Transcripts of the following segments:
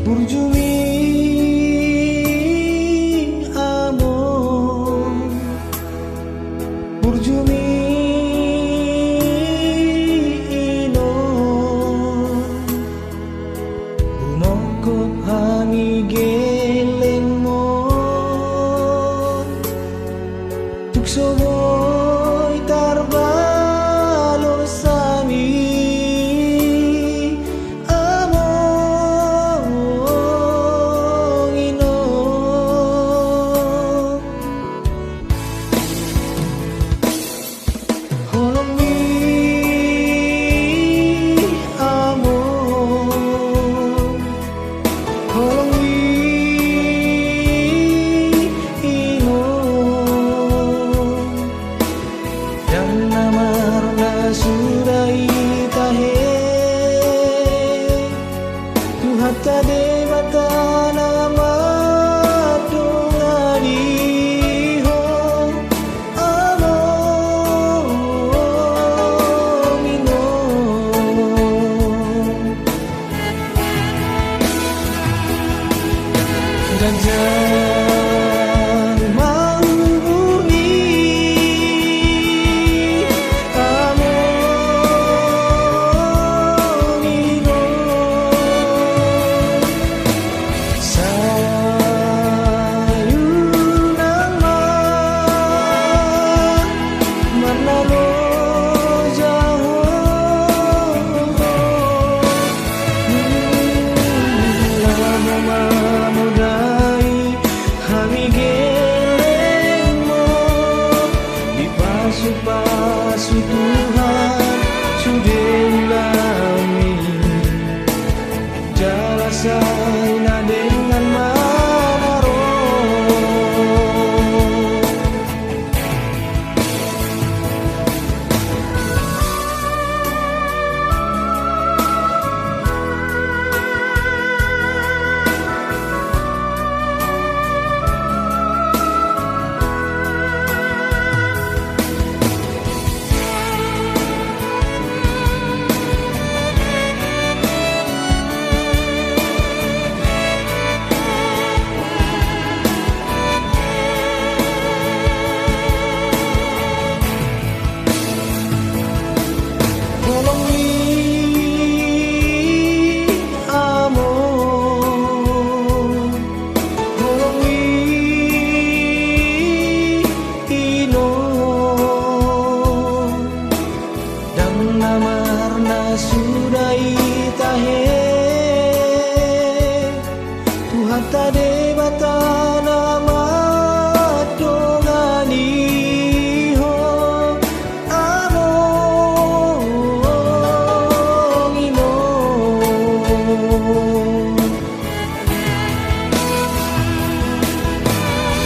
Burjumi amon, burjumi inon, bunokot hani geleng mon, tukso mo'y tarbalo sami. Hatta devata nama dongani ho amomino ganjan mauni amomino Pasu Tuhan sudah lami jala saina dengan manaro sudai tahe tu hatta devata nama dongani ho amongino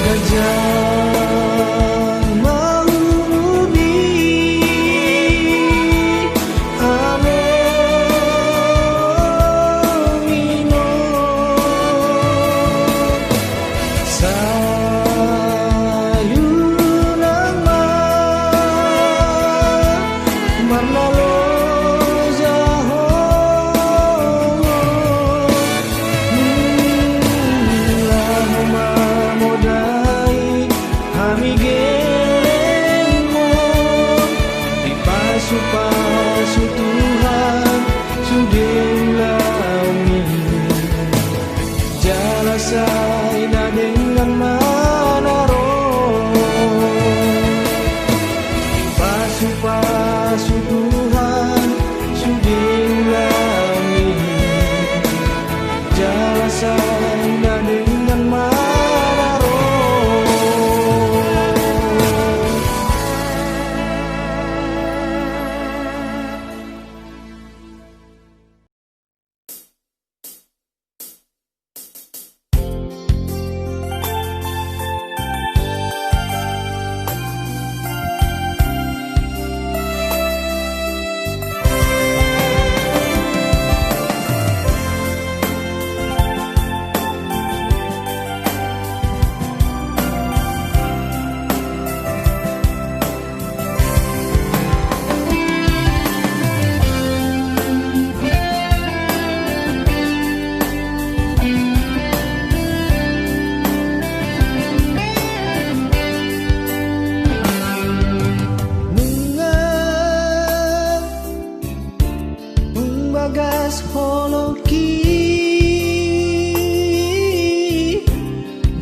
gajah Pasu Tuhan sudah lami jala saina dengan manaro pasu Tuhan sudah lami jala saina dengan manaro. holoki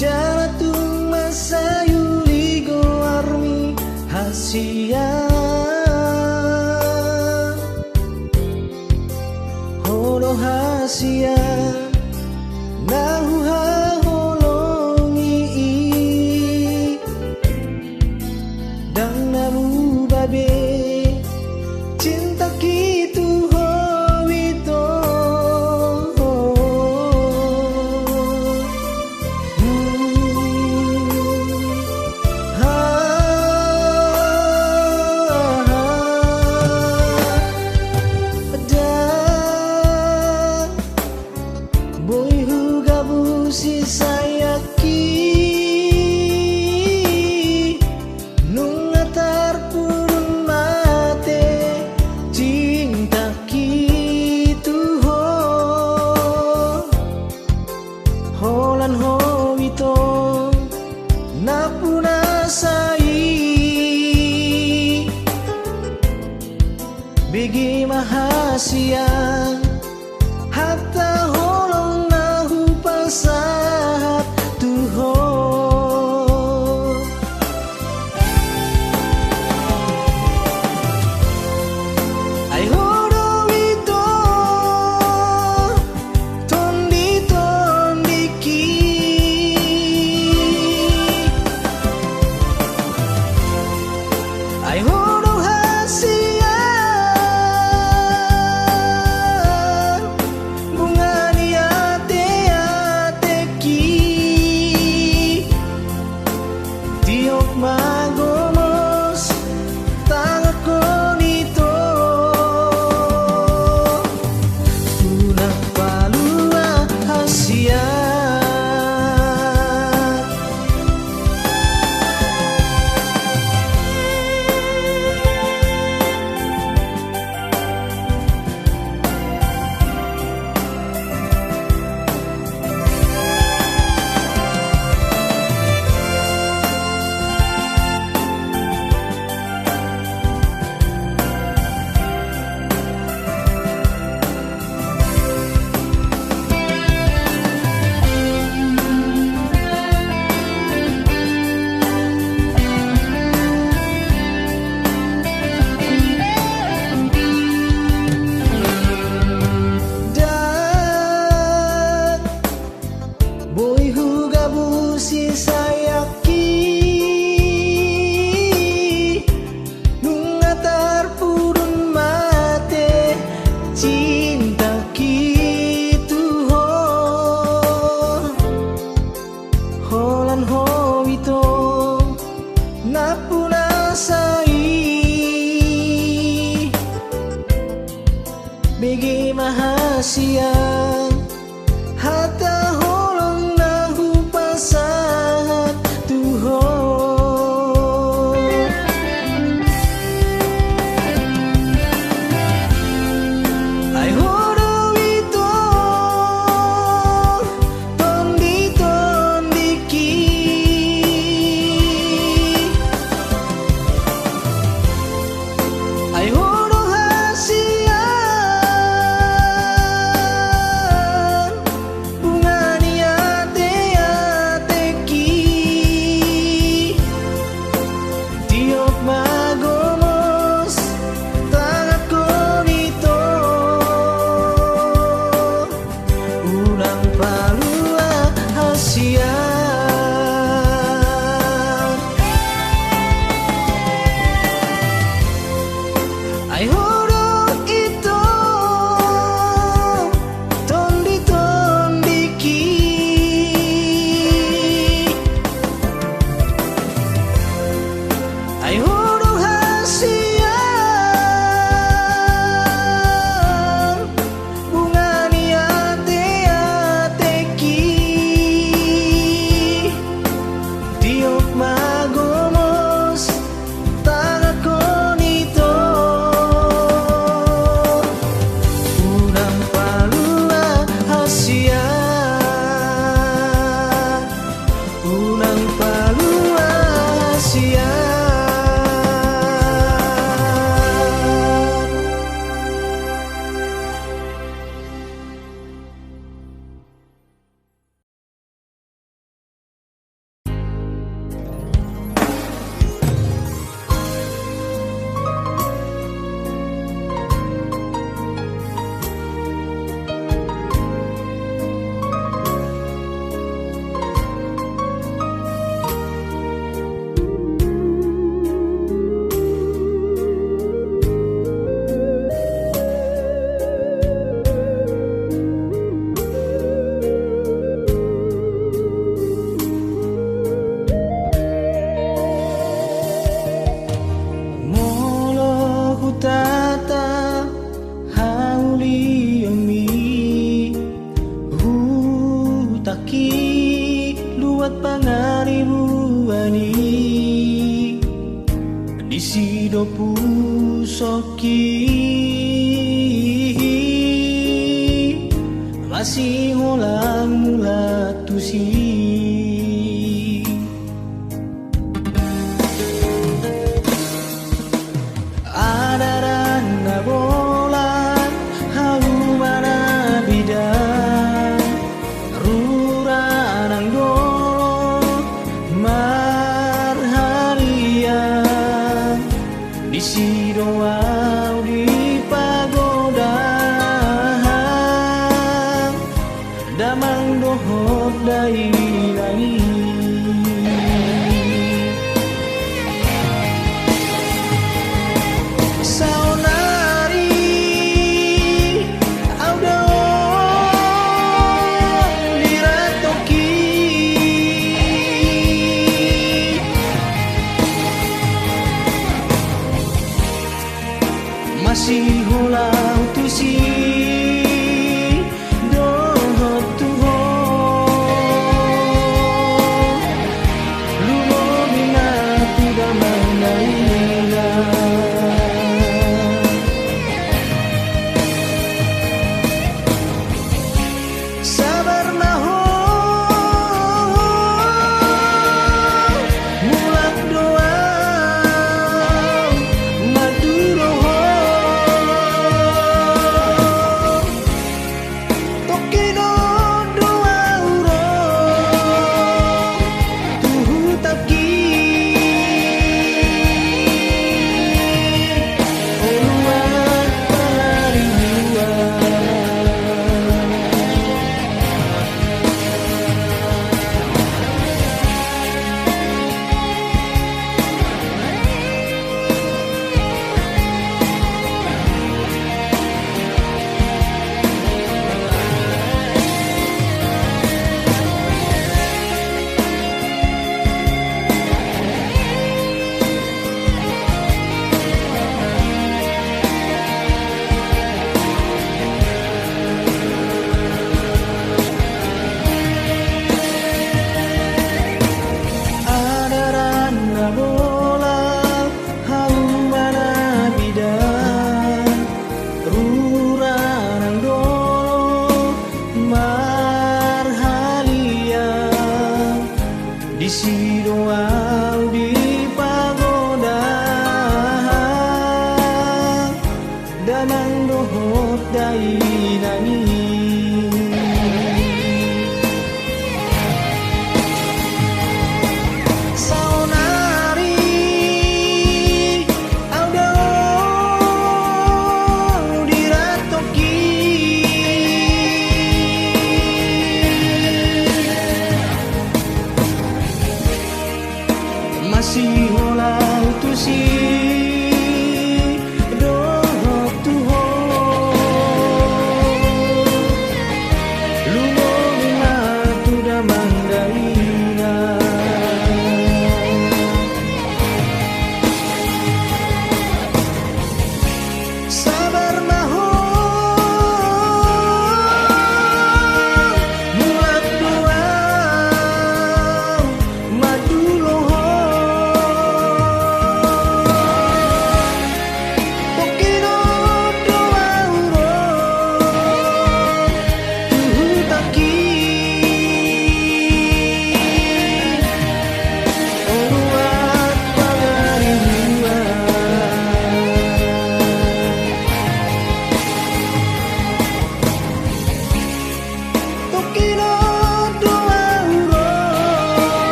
jaratung masayuli go armi hasia holo hasia nahu holongi dan namu babe cinta kitu howito boy huga busi sayaki nung atar purun mate cinta kitu ho holan ho ito napuna sai bigi mahasia hatta holong nahu pasahat tuho ay horo ito tondi tondiki ay horo hasia tiok magomos tangan ko nito tunang palua hasia boy huga busi sayaki nung atar purun mate cinta kitu ho holan ho ito napuna sai bigi mahasia hatta holong nahu pasahat tuho ay horo ito tondi tondiki ay horo hasia soki masih ngulang mula tusi adaran na bolan hau mana bidan ruranang dolo marhalian di sidoau di pagoda damang dohot dai langit saunari auda diratoki masih hulau tusi di sidoau di pagoda danang dohot dai nangis saunari auda diratoki masih hulau tusi dohot tuho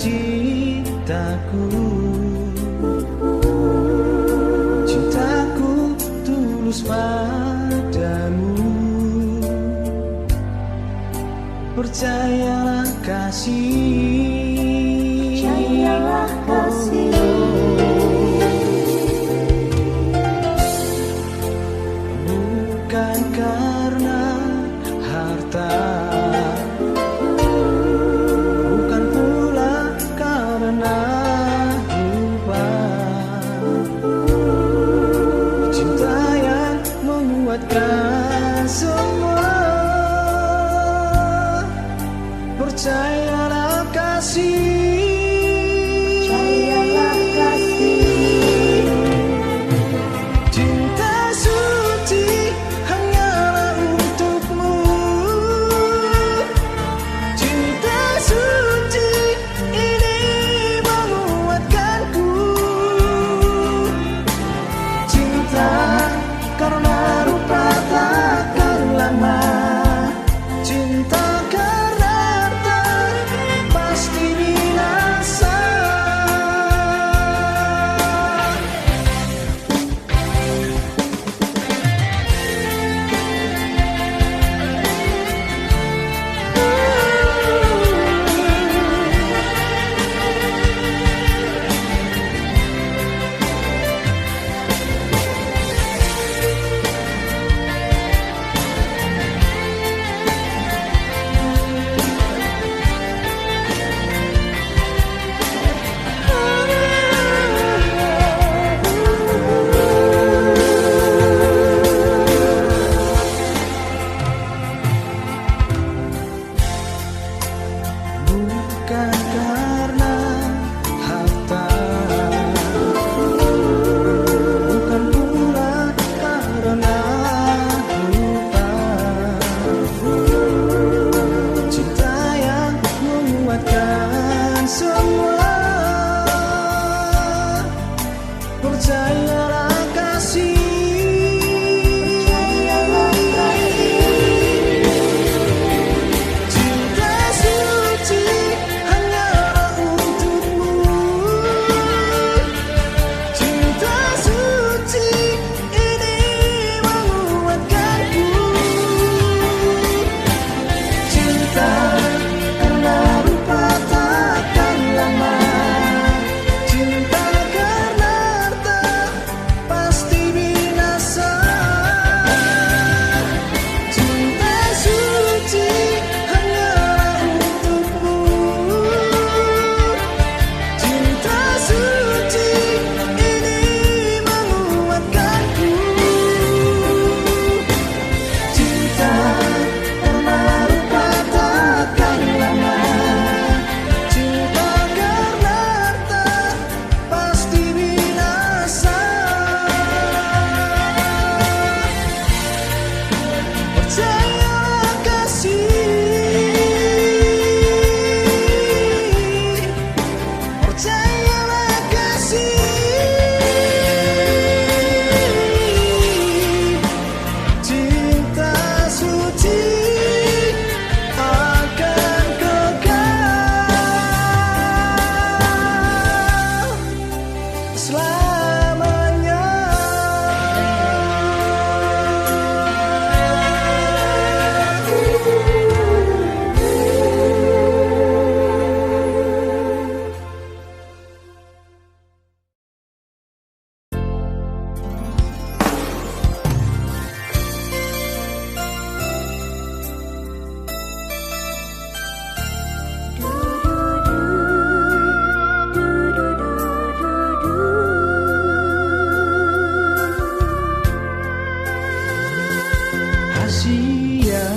cintaku, cintaku tulus padamu. Percayalah kasih, percayalah kasih. Bukan karena harta, bukan pula karena rupa. Cinta yang menguatkan semua. Percayalah kasih, Percayalah kasih. cinta suci hanyalah untukmu. Cinta suci ini menguatkanku. Cinta karena rupa takkan lama. Cinta karena harta pasti binasa. Bukan karena harta, bukan pula karena rupa. Cinta yang menguatkan semua. Percayalah kasih, Percayalah kasih. cinta suci hanyalah untukmu. Cinta suci ini menguatkanku. Cinta karena rupa takkan lama. Cinta karena harta pasti binasa. Cinta suci hanyalah untukmu. Cinta suci ini menguatkanku. Cinta karena rupa takkan lama. Cinta karena harta pasti binasa. Percayalah kasih, percayalah kasih, cinta suci akan kekal selamanya. Asia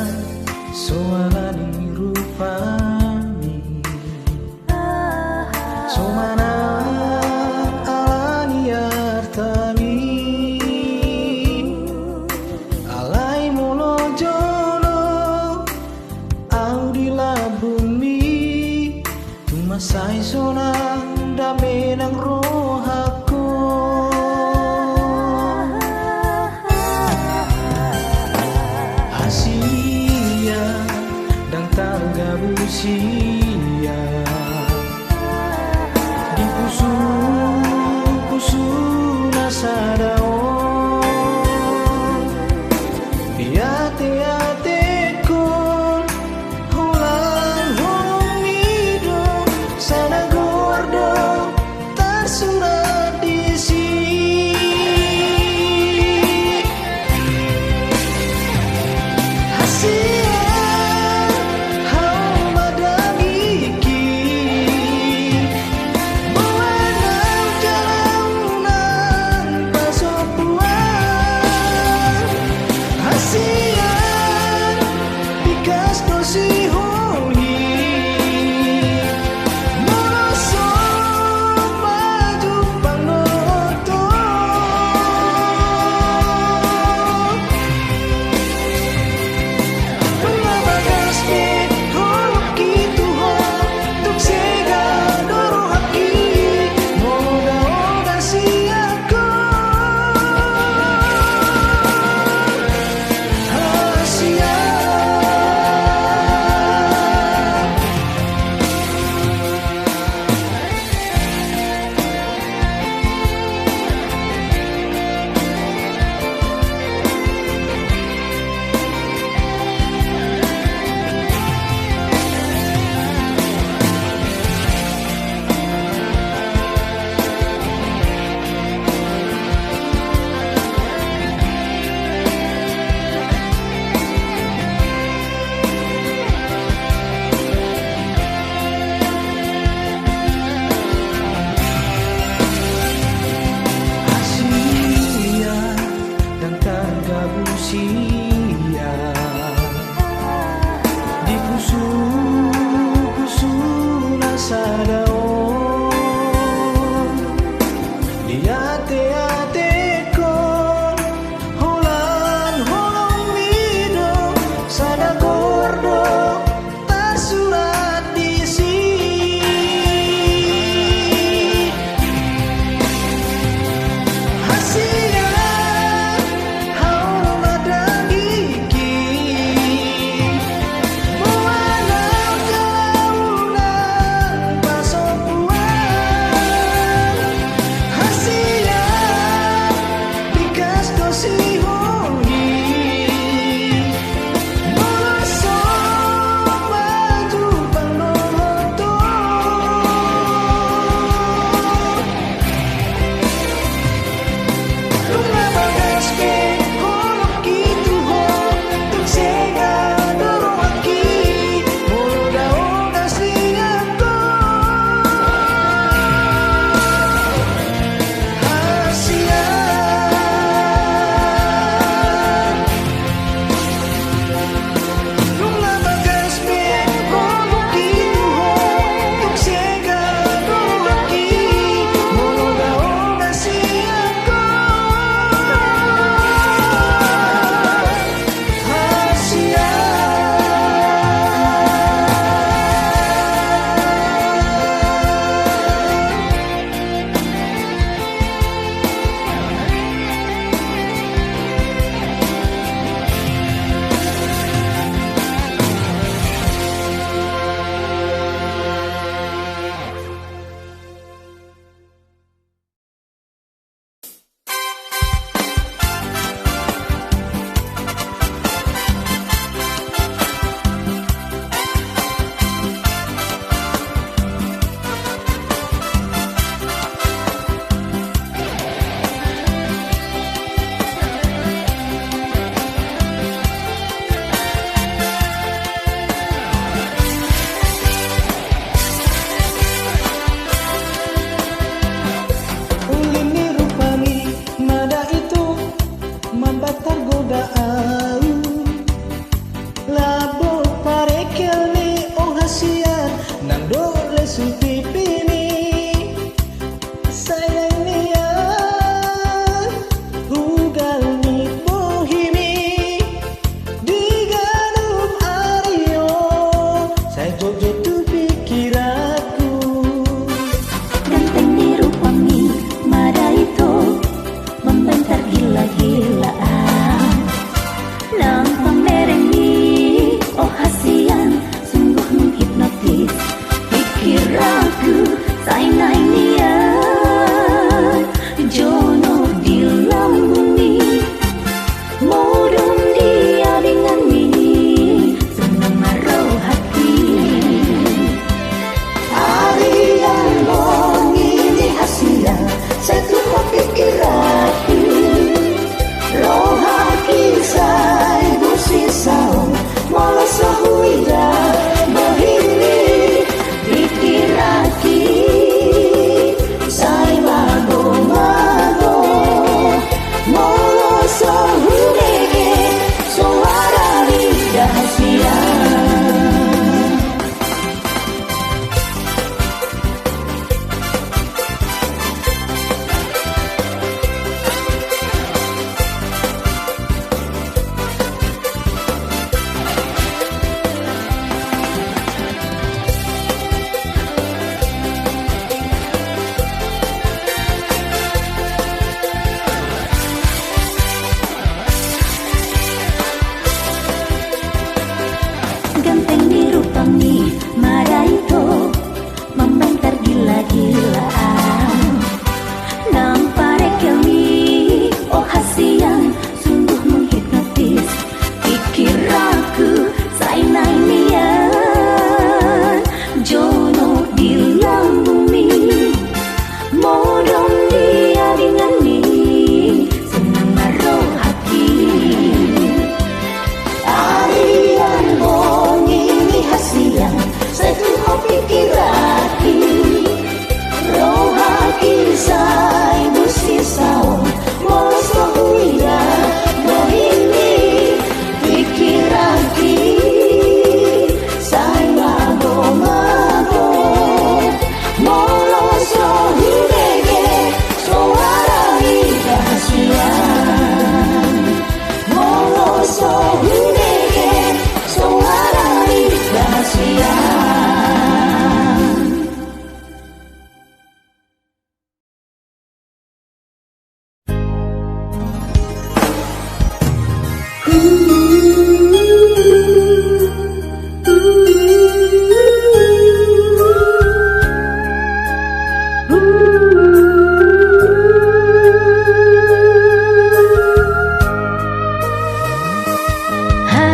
soalani rupani, somana alani artami, alai molojono audila bumi, tumasai sonang damenang rohaku. Asia dan targa busia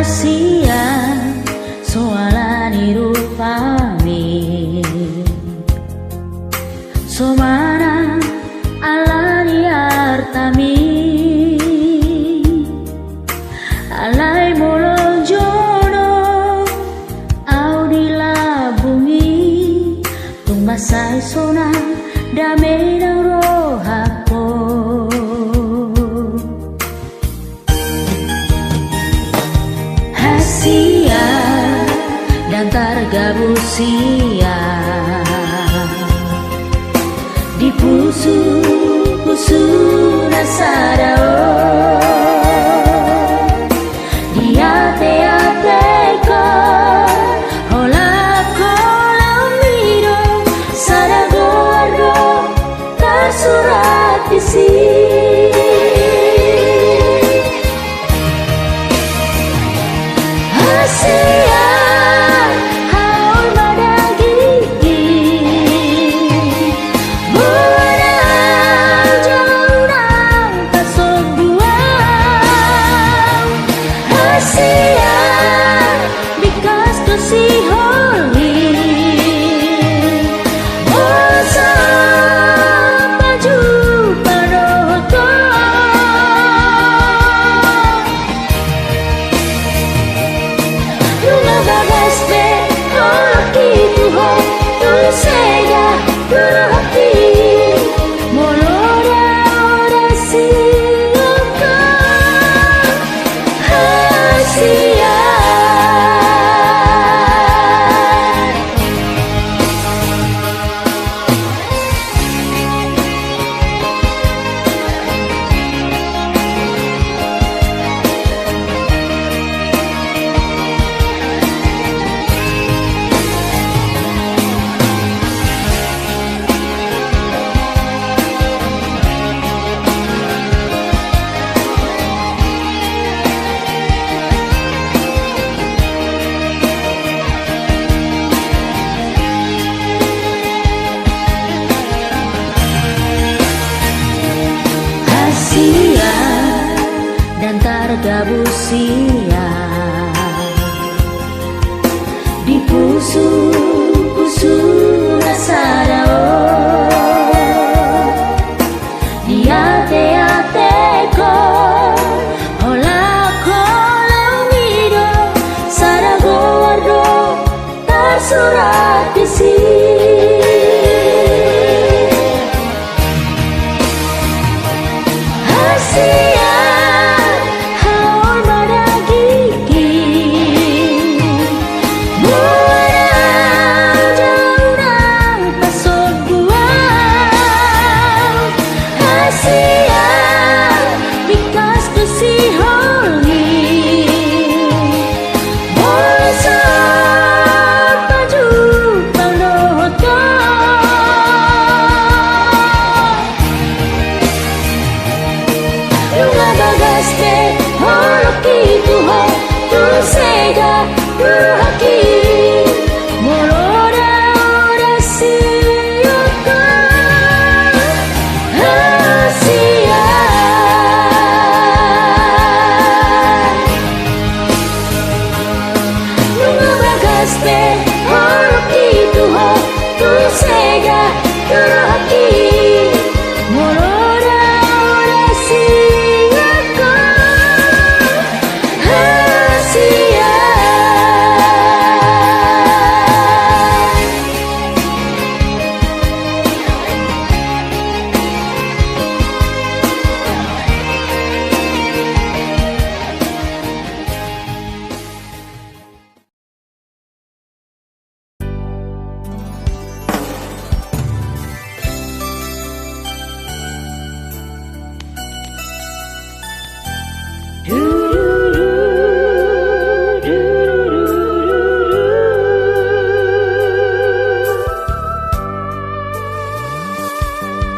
Hasia soalani rupami somana alani artami alai molonjono au di labumi tumbasai sona damai ng rohako. Hasia dan tergabusia di pusu nasadao di ate-ateko hola kolamiro sadagoardo tersurat di sini. Hasia haul madagigi buana jaunang kasogbuang. Hasia because to see holy bosa maju panoto Lunga bagaste hoki tuho tu sega turahati molora orasi luka. Hasia Hasia dan tergabusia di pusu nasadao di ate-ateko hola kolamiro sadagoardo tersurat di sini. Hasia haul madagigi buana jaunang kasogbuang. Hasia because to see holy bosa maju panoto Lunga bagaste hoki tuho tu sega turahaki molora orasi luka. Hasia Lunga bagaste hoki tuho tu sega turahaki molora orasi luka. Hasia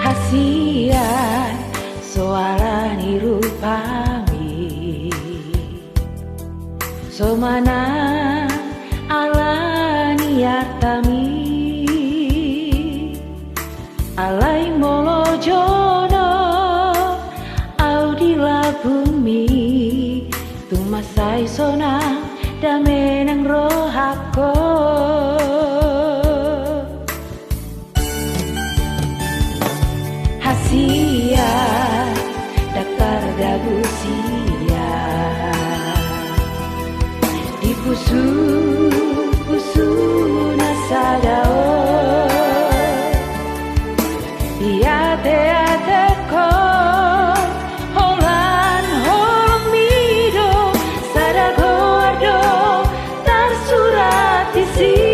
Hasia soalani rupami somana alani artami alai molojono audi labumi tumasai sonang damai nang roh aku. Hasia dakar dagu sia di pusu nasadao dia te ko holan holomido sadago ado tersurat di sini.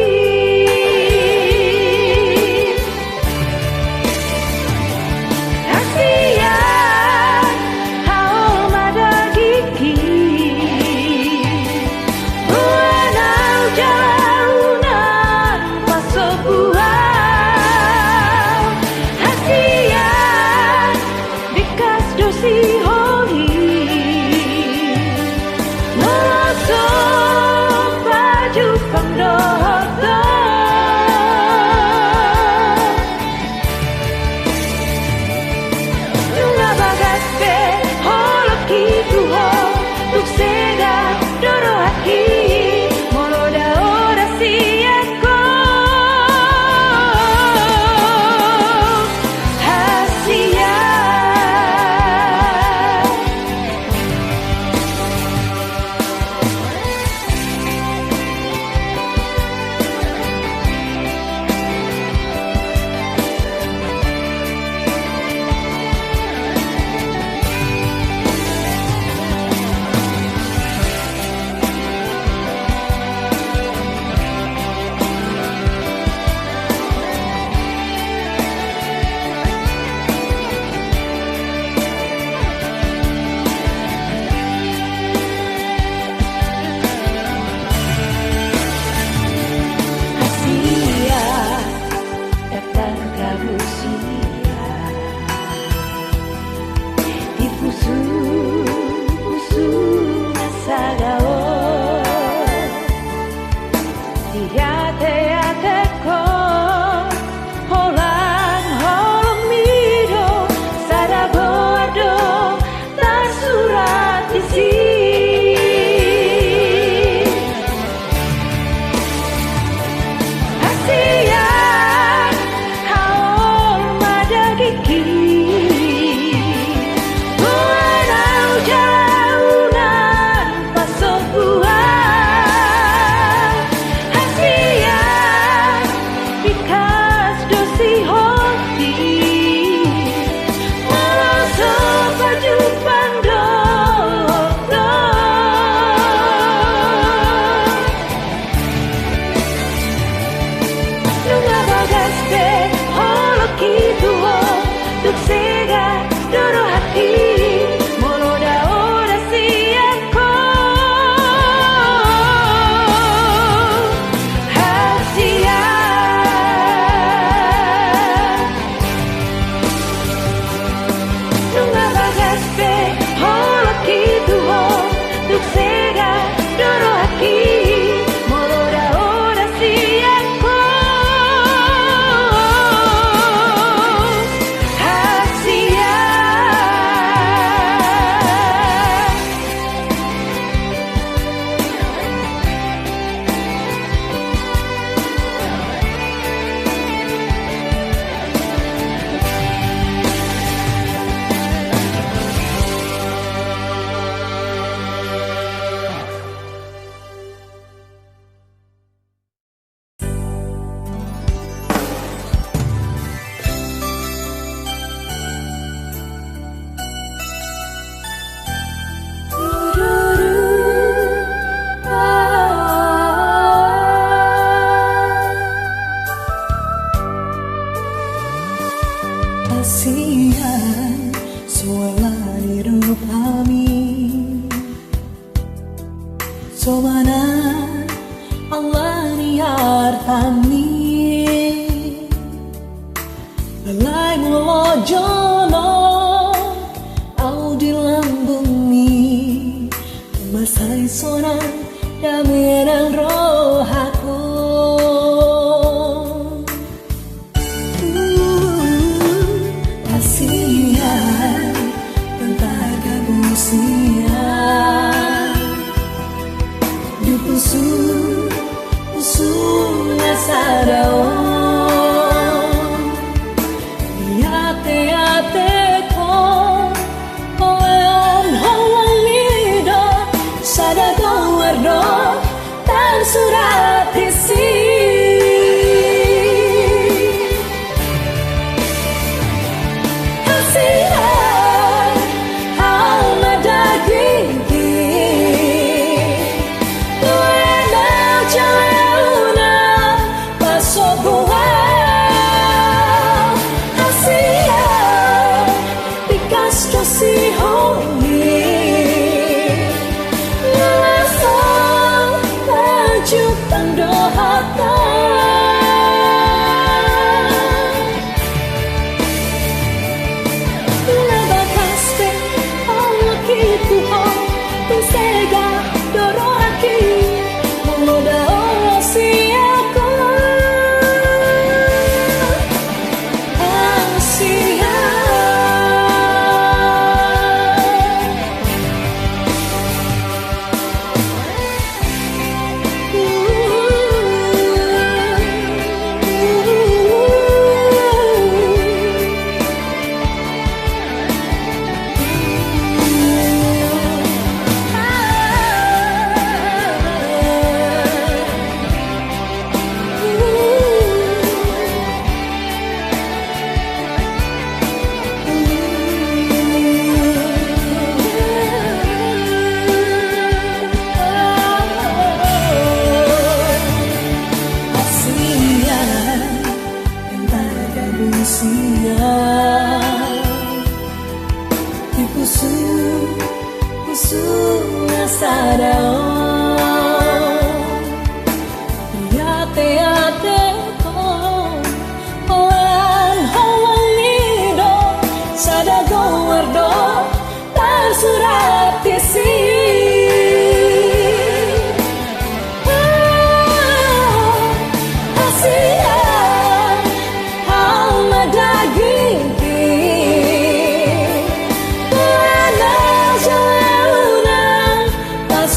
Kasihan suara hidup kami, so mana Allah ni hartani, lalai melojono au di lambung ni, masai sonang damai dan roh aku. puso nasadaon ate-ate ko oeon hawang nido sa dagong wardo tan surat isi hasihan ang madaging si honi nalasang tajuk tandohata nabakaste awaki Tuhan tusega dororaki muda si aku di puso nasadaon ate-ate ko oan hawang nido sa dagong wardo tersurat isi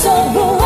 so